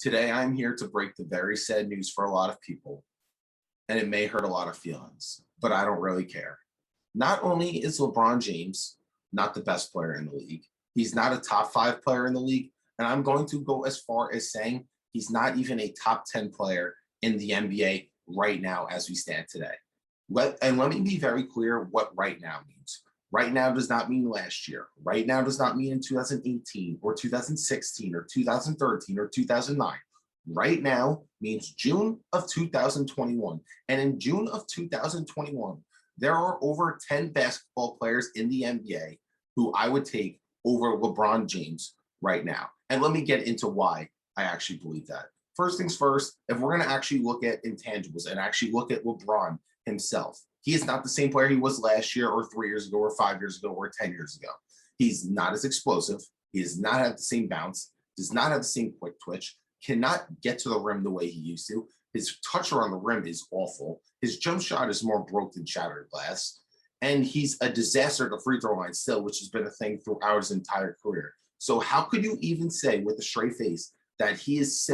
Today, I'm here to break the very sad news for a lot of people, and it may hurt a lot of feelings, but I don't really care. Not only is LeBron James not the best player in the league, he's not a top 5 player in the league, and I'm going to go as far as saying he's not even a top 10 player in the NBA right now as we stand today. Let me be very clear what right now means. Right now does not mean last year. Right now does not mean in 2018 or 2016 or 2013 or 2009. Right now means June of 2021. And in June of 2021, there are over 10 basketball players in the NBA who I would take over LeBron James right now. And let me get into why I actually believe that. First things first, if we're going to actually look at intangibles and actually look at LeBron himself, he is not the same player he was last year or 3 years ago or 5 years ago or 10 years ago. He's not as explosive. He does not have the same bounce, does not have the same quick twitch, cannot get to the rim the way he used to. His touch around the rim is awful. His jump shot is more broke than shattered glass. And he's a disaster at the free throw line still, which has been a thing throughout his entire career. So how could you even say with a straight face that he's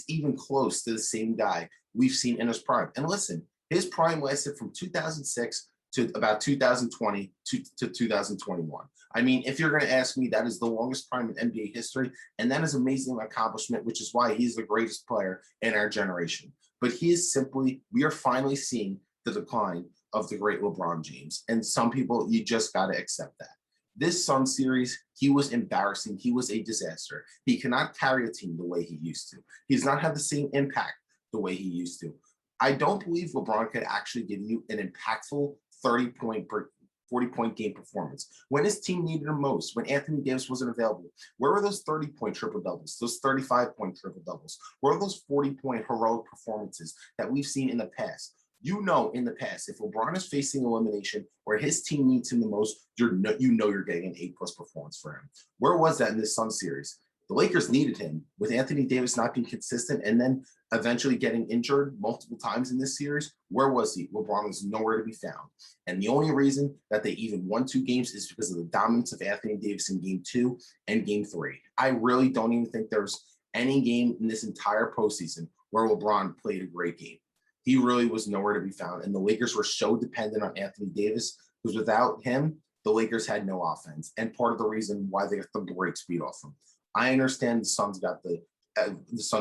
even close to the same guy we've seen in his prime? And listen, his prime lasted from 2006 to about 2020 to 2021. I mean, if you're going to ask me, that is the longest prime in NBA history, and that is an amazing accomplishment, which is why he's the greatest player in our generation. But we are finally seeing the decline of the great LeBron James. And some people, you just got to accept that. This Sun series, he was embarrassing. He was a disaster. He cannot carry a team the way he used to. He does not have the same impact the way he used to. I don't believe LeBron could actually give you an impactful 40-point game performance. When his team needed him most, when Anthony Davis wasn't available, where were those 30-point triple-doubles, those 35-point triple-doubles? Where are those 40-point heroic performances that we've seen in the past? You know, in the past, if LeBron is facing elimination where his team needs him the most, you're getting an A+ performance for him. Where was that in this Sun series? The Lakers needed him with Anthony Davis not being consistent and then eventually getting injured multiple times in this series. Where was he? LeBron was nowhere to be found. And the only reason that they even won 2 games is because of the dominance of Anthony Davis in Game 2 and Game 3. I really don't even think there's any game in this entire postseason where LeBron played a great game. He really was nowhere to be found. And the Lakers were so dependent on Anthony Davis because without him, the Lakers had no offense. And part of the reason why they got the break speed off him. I understand the Suns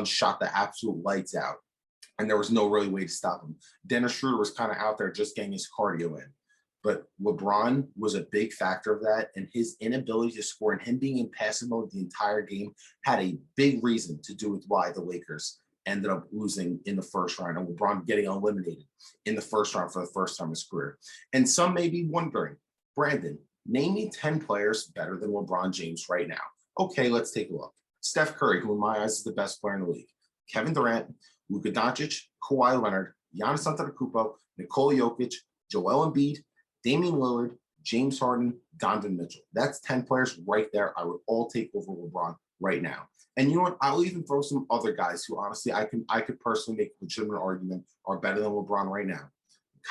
shot the absolute lights out, and there was no really way to stop him. Dennis Schroeder was kind of out there just getting his cardio in. But LeBron was a big factor of that, and his inability to score and him being in passive mode the entire game had a big reason to do with why the Lakers ended up losing in the first round and LeBron getting eliminated in the first round for the first time in his career. And some may be wondering, Brandon, name me 10 players better than LeBron James right now. Okay, let's take a look. Steph Curry, who in my eyes is the best player in the league. Kevin Durant, Luka Doncic, Kawhi Leonard, Giannis Antetokounmpo, Nikola Jokic, Joel Embiid, Damian Lillard, James Harden, Donovan Mitchell. That's 10 players right there I would all take over LeBron right now. And you know what? I'll even throw some other guys who honestly I could personally make a legitimate argument are better than LeBron right now.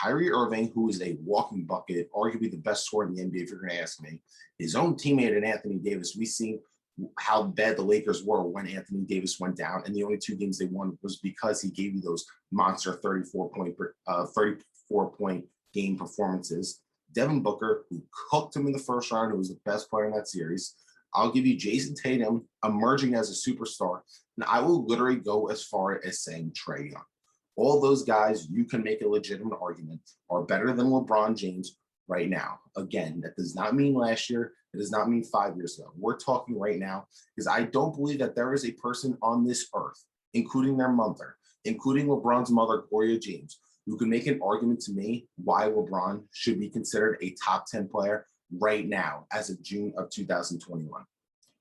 Kyrie Irving, who is a walking bucket, arguably the best scorer in the NBA, if you're going to ask me. His own teammate in Anthony Davis, we seen how bad the Lakers were when Anthony Davis went down, and the only 2 games they won was because he gave you those monster 34-point game performances. Devin Booker, who cooked him in the first round, who was the best player in that series. I'll give you Jason Tatum emerging as a superstar, and I will literally go as far as saying Trae Young. All those guys, you can make a legitimate argument, are better than LeBron James right now. Again, that does not mean last year. It does not mean 5 years ago. We're talking right now because I don't believe that there is a person on this earth, including their mother, including LeBron's mother, Gloria James, who can make an argument to me why LeBron should be considered a top 10 player right now as of June of 2021.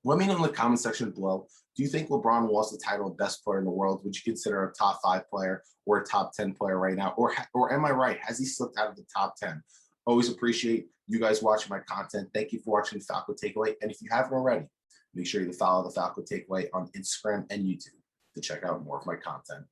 Let me know in the comment section below. Do you think LeBron lost the title of best player in the world? Would you consider a top 5 player or a top 10 player right now? Or am I right? Has he slipped out of the top 10? Always appreciate you guys watching my content. Thank you for watching Falco Takeaway. And if you haven't already, make sure you follow the Falco Takeaway on Instagram and YouTube to check out more of my content.